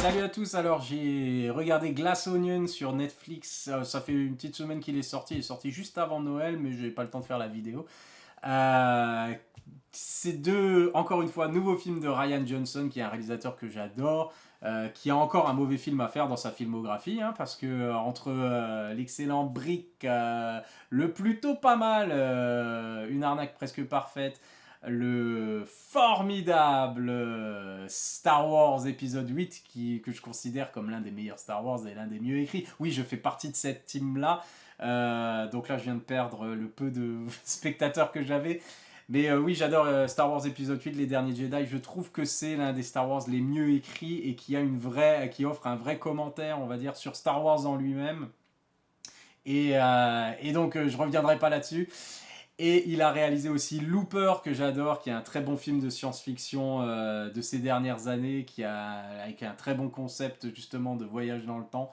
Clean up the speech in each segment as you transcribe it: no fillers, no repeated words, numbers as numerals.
Salut à tous, alors j'ai regardé Glass Onion sur Netflix, ça fait une petite semaine qu'il est sorti, il est sorti juste avant Noël mais j'ai pas le temps de faire la vidéo. Euh, c'est encore une fois, nouveau film de Ryan Johnson qui est un réalisateur que j'adore, qui a encore un mauvais film à faire dans sa filmographie, hein, parce que entre l'excellent Brick, le plutôt pas mal, une arnaque presque parfaite, le formidable Star Wars épisode 8 que je considère comme l'un des meilleurs Star Wars et l'un des mieux écrits. Oui, je fais partie de cette team-là. Donc là, je viens de perdre le peu de spectateurs que j'avais. Mais oui, j'adore Star Wars épisode 8, Les Derniers Jedi. Je trouve que c'est l'un des Star Wars les mieux écrits et qui offre un vrai commentaire, on va dire, sur Star Wars en lui-même. Et donc, je reviendrai pas là-dessus. Et il a réalisé aussi Looper, que j'adore, qui est un très bon film de science-fiction de ces dernières années, avec un très bon concept justement de voyage dans le temps.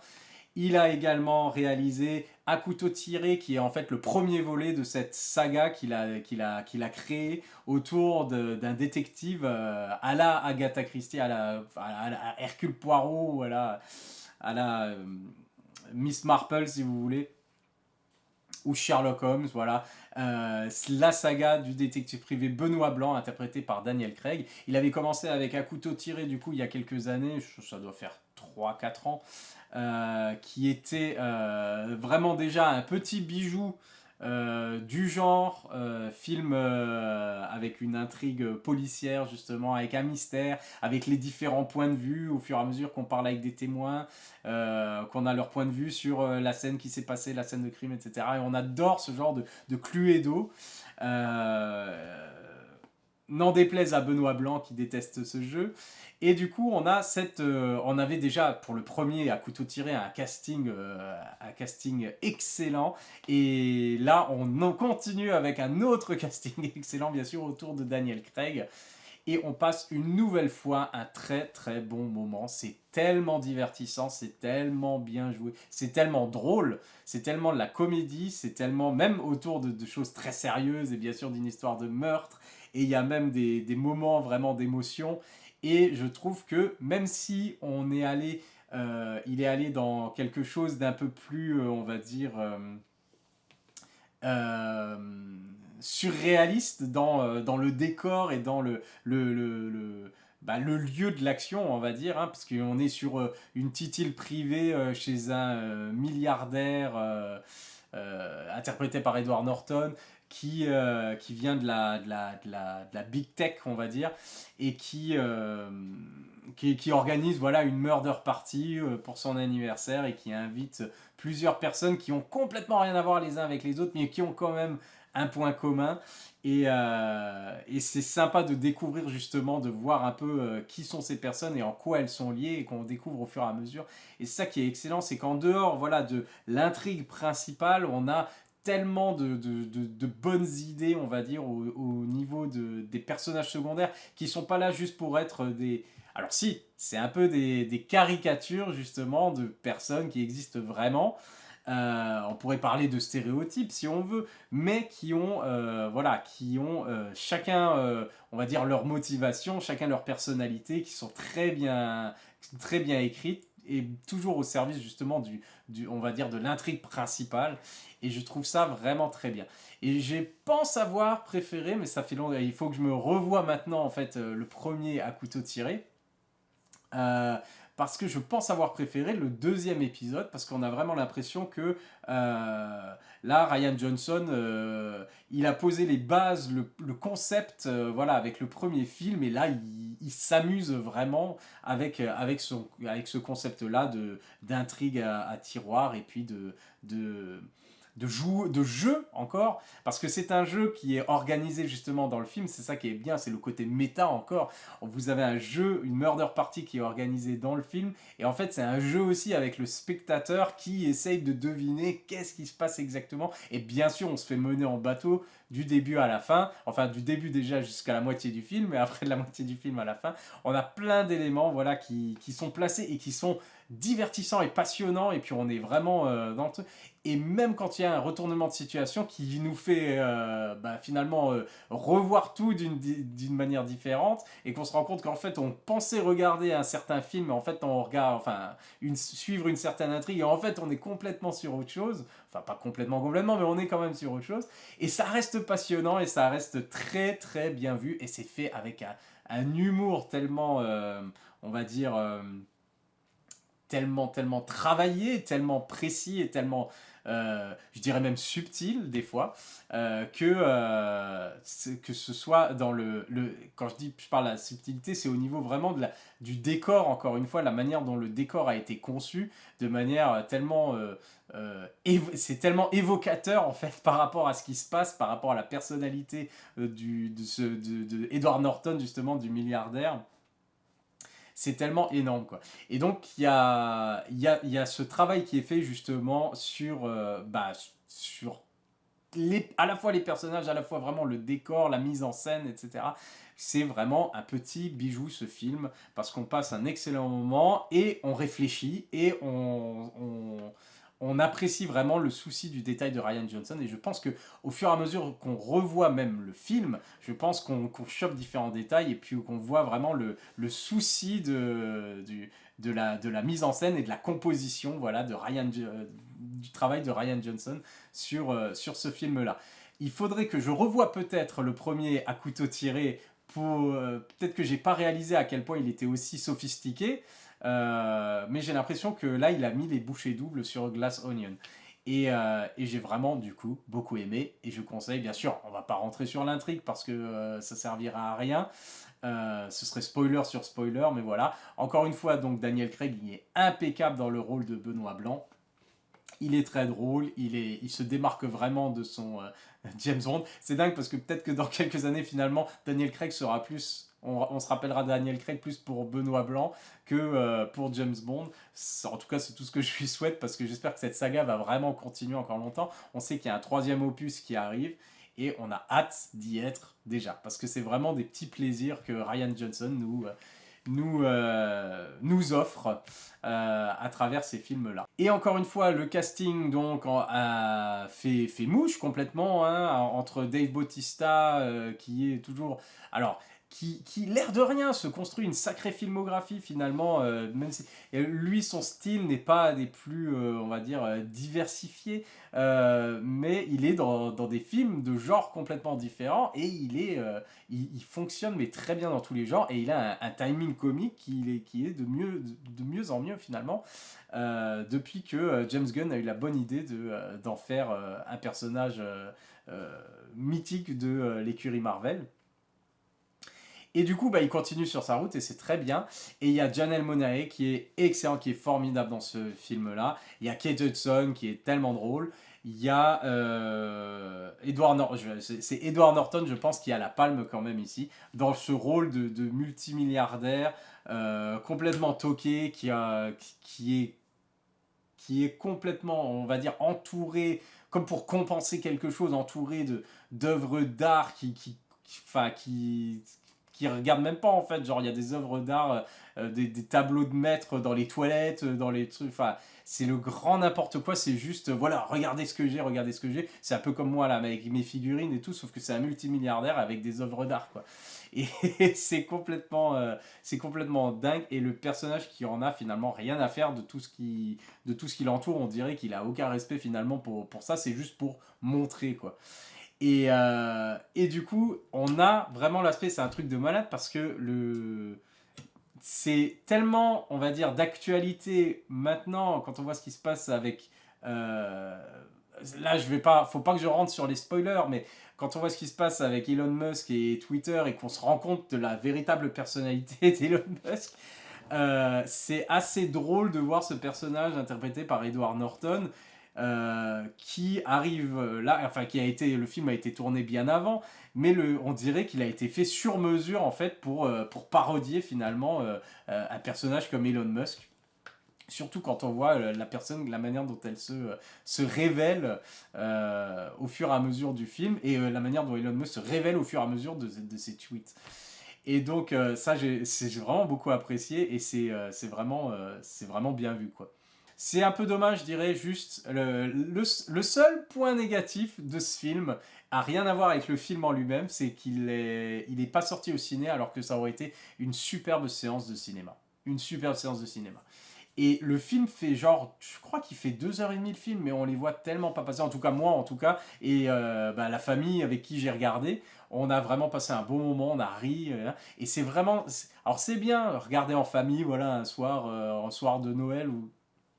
Il a également réalisé À couteau tiré, qui est en fait le premier volet de cette saga qu'il a créé autour d'un détective à la Agatha Christie, à la Hercule Poirot, ou à la Miss Marple, si vous voulez, ou Sherlock Holmes, voilà. La saga du détective privé Benoît Blanc, interprété par Daniel Craig. Il avait commencé avec À couteau tiré, du coup, il y a quelques années, ça doit faire 3 4 ans, qui était vraiment déjà un petit bijou du genre, film avec une intrigue policière justement, avec un mystère, avec les différents points de vue au fur et à mesure qu'on parle avec des témoins, qu'on a leur point de vue sur la scène qui s'est passée, la scène de crime, etc. Et on adore ce genre de Cluedo. Euh, N'en déplaise à Benoît Blanc qui déteste ce jeu. Et du coup, on avait déjà pour le premier À couteau tiré un casting excellent. Et là, on en continue avec un autre casting excellent, bien sûr, autour de Daniel Craig. Et on passe une nouvelle fois un très très bon moment. C'est tellement divertissant, c'est tellement bien joué, c'est tellement drôle, c'est tellement de la comédie, c'est tellement même autour de choses très sérieuses et bien sûr d'une histoire de meurtre. Et il y a même des moments vraiment d'émotion. Et je trouve que même si il est allé dans quelque chose d'un peu plus, on va dire, euh, surréaliste dans le décor et dans le lieu de l'action, on va dire, hein, parce qu'on est sur une petite île privée chez un milliardaire interprété par Edward Norton, qui vient de la big tech, on va dire, et qui organise voilà, une murder party pour son anniversaire et qui invite plusieurs personnes qui ont complètement rien à voir les uns avec les autres, mais qui ont quand même un point commun. Et c'est sympa de découvrir justement, de voir un peu qui sont ces personnes et en quoi elles sont liées et qu'on découvre au fur et à mesure. Et c'est ça qui est excellent, c'est qu'en dehors voilà, de l'intrigue principale, on a tellement de bonnes idées, on va dire, au niveau des personnages secondaires qui sont pas là juste pour être des... Alors si, c'est un peu des caricatures justement de personnes qui existent vraiment. On pourrait parler de stéréotypes si on veut, mais qui ont chacun, on va dire, leur motivation, chacun leur personnalité, qui sont très bien écrites et toujours au service justement on va dire, de l'intrigue principale. Et je trouve ça vraiment très bien. Et je pense avoir préféré, mais ça fait longtemps, il faut que je me revoie maintenant en fait le premier À couteau tiré. Euh, Parce que je pense avoir préféré le deuxième épisode, parce qu'on a vraiment l'impression que là, Ryan Johnson, il a posé les bases, le concept, voilà, avec le premier film, et là, il s'amuse vraiment avec ce concept-là d'intrigue à tiroir, et puis de jeu encore, parce que c'est un jeu qui est organisé justement dans le film, c'est ça qui est bien, c'est le côté méta encore. Vous avez un jeu, une murder party qui est organisée dans le film, et en fait c'est un jeu aussi avec le spectateur qui essaye de deviner qu'est-ce qui se passe exactement, et bien sûr on se fait mener en bateau du début à la fin, enfin du début déjà jusqu'à la moitié du film, et après de la moitié du film à la fin, on a plein d'éléments voilà, qui sont placés et qui sont divertissant et passionnant, et puis on est vraiment dans le truc. Et même quand il y a un retournement de situation qui nous fait finalement revoir tout d'une manière différente, et qu'on se rend compte qu'en fait on pensait regarder un certain film, mais en fait on regarde, enfin, suivre une certaine intrigue, et en fait on est complètement sur autre chose, enfin pas complètement, mais on est quand même sur autre chose, et ça reste passionnant, et ça reste très très bien vu, et c'est fait avec un humour tellement, on va dire, tellement travaillé, tellement précis et tellement, je dirais même subtil des fois, que ce soit dans quand je parle de la subtilité, c'est au niveau vraiment du décor, encore une fois, la manière dont le décor a été conçu, de manière tellement... c'est tellement évocateur en fait par rapport à ce qui se passe, par rapport à la personnalité de Edward Norton, justement, du milliardaire. C'est tellement énorme, quoi. Et donc il y a ce travail qui est fait justement sur à la fois les personnages, à la fois vraiment le décor, la mise en scène, etc. C'est vraiment un petit bijou, ce film, parce qu'on passe un excellent moment et on réfléchit et on apprécie vraiment le souci du détail de Ryan Johnson. Et je pense que au fur et à mesure qu'on revoit même le film, je pense qu'on chope différents détails et puis qu'on voit vraiment le souci de la mise en scène et de la composition, voilà, du travail de Ryan Johnson sur ce film-là. Il faudrait que je revoie peut-être le premier à couteau tiré pour peut-être que j'ai pas réalisé à quel point il était aussi sophistiqué, mais j'ai l'impression que là il a mis les bouchées doubles sur Glass Onion. Et j'ai vraiment du coup beaucoup aimé, et je conseille, bien sûr, on va pas rentrer sur l'intrigue parce que ça servira à rien, ce serait spoiler sur spoiler, mais voilà. Encore une fois, donc Daniel Craig, il est impeccable dans le rôle de Benoît Blanc. Il est très drôle, il se démarque vraiment de son James Bond. C'est dingue parce que peut-être que dans quelques années, finalement, Daniel Craig sera plus... On se rappellera Daniel Craig plus pour Benoît Blanc que pour James Bond. En tout cas, c'est tout ce que je lui souhaite, parce que j'espère que cette saga va vraiment continuer encore longtemps. On sait qu'il y a un troisième opus qui arrive, et on a hâte d'y être déjà, parce que c'est vraiment des petits plaisirs que Ryan Johnson nous offre à travers ces films-là. Et encore une fois, le casting donc a fait mouche complètement, hein, entre Dave Bautista, qui est toujours... Alors, qui l'air de rien se construit une sacrée filmographie finalement, même si lui son style n'est pas des plus on va dire diversifiés, mais il est dans des films de genres complètement différents, et il fonctionne mais très bien dans tous les genres, et il a un timing comique qui est de mieux en mieux finalement, depuis que James Gunn a eu la bonne idée d'en faire un personnage mythique de l'écurie Marvel. Et du coup, il continue sur sa route, et c'est très bien. Et il y a Janelle Monáe qui est excellent, qui est formidable dans ce film-là. Il y a Kate Hudson qui est tellement drôle. Il y a c'est Edward Norton, je pense, qui a la palme quand même ici, dans ce rôle de multimilliardaire complètement toqué, qui est complètement, on va dire, entouré, comme pour compenser quelque chose, entouré d'œuvres d'art qui regardent même pas en fait, genre il y a des œuvres d'art, des tableaux de maître dans les toilettes, dans les trucs, enfin c'est le grand n'importe quoi, c'est juste voilà, regardez ce que j'ai, c'est un peu comme moi là avec mes figurines et tout, sauf que c'est un multimilliardaire avec des œuvres d'art, quoi. Et c'est complètement dingue, et le personnage qui en a finalement rien à faire de tout ce qui l'entoure, on dirait qu'il a aucun respect finalement pour ça, c'est juste pour montrer, quoi. Et du coup, on a vraiment l'aspect, c'est un truc de malade, parce que c'est tellement, on va dire, d'actualité maintenant, quand on voit ce qui se passe avec... là, faut pas que je rentre sur les spoilers, mais quand on voit ce qui se passe avec Elon Musk et Twitter, et qu'on se rend compte de la véritable personnalité d'Elon Musk, c'est assez drôle de voir ce personnage interprété par Edward Norton, qui arrive là, enfin le film a été tourné bien avant, mais on dirait qu'il a été fait sur mesure en fait pour parodier finalement un personnage comme Elon Musk. Surtout quand on voit la manière dont elle se révèle au fur et à mesure du film, et la manière dont Elon Musk se révèle au fur et à mesure de ses tweets. Et donc ça, j'ai vraiment beaucoup apprécié et c'est vraiment bien vu, quoi. C'est un peu dommage, je dirais, juste le seul point négatif de ce film a rien à voir avec le film en lui-même, c'est il est pas sorti au ciné alors que ça aurait été une superbe séance de cinéma. Une superbe séance de cinéma. Et le film fait genre, je crois qu'il fait 2h30 le film, mais on les voit tellement pas passer, en tout cas moi en tout cas, et la famille avec qui j'ai regardé, on a vraiment passé un beau moment, on a ri, et c'est vraiment, alors c'est bien regarder en famille, voilà, un soir de Noël, où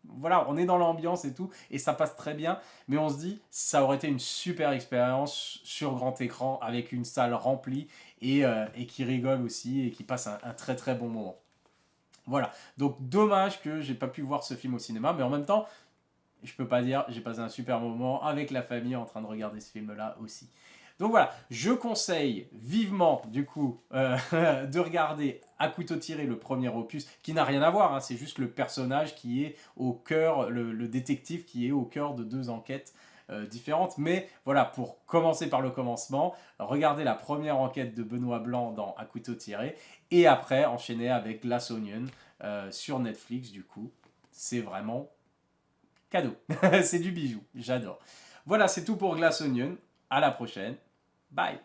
voilà, on est dans l'ambiance et tout, et ça passe très bien, mais on se dit, ça aurait été une super expérience sur grand écran, avec une salle remplie, et qui rigole aussi, et qui passe un très très bon moment. Voilà, donc dommage que j'ai pas pu voir ce film au cinéma, mais en même temps, je peux pas dire, j'ai passé un super moment avec la famille en train de regarder ce film-là aussi. Donc voilà, je conseille vivement, du coup, de regarder À couteau tiré, le premier opus, qui n'a rien à voir, hein, c'est juste le personnage qui est au cœur, le détective qui est au cœur de deux enquêtes différentes. Mais voilà, pour commencer par le commencement, regardez la première enquête de Benoît Blanc dans À couteau tiré, et après enchaîner avec Glass Onion sur Netflix, du coup. C'est vraiment cadeau. C'est du bijou, j'adore. Voilà, c'est tout pour Glass Onion. À la prochaine. Bye.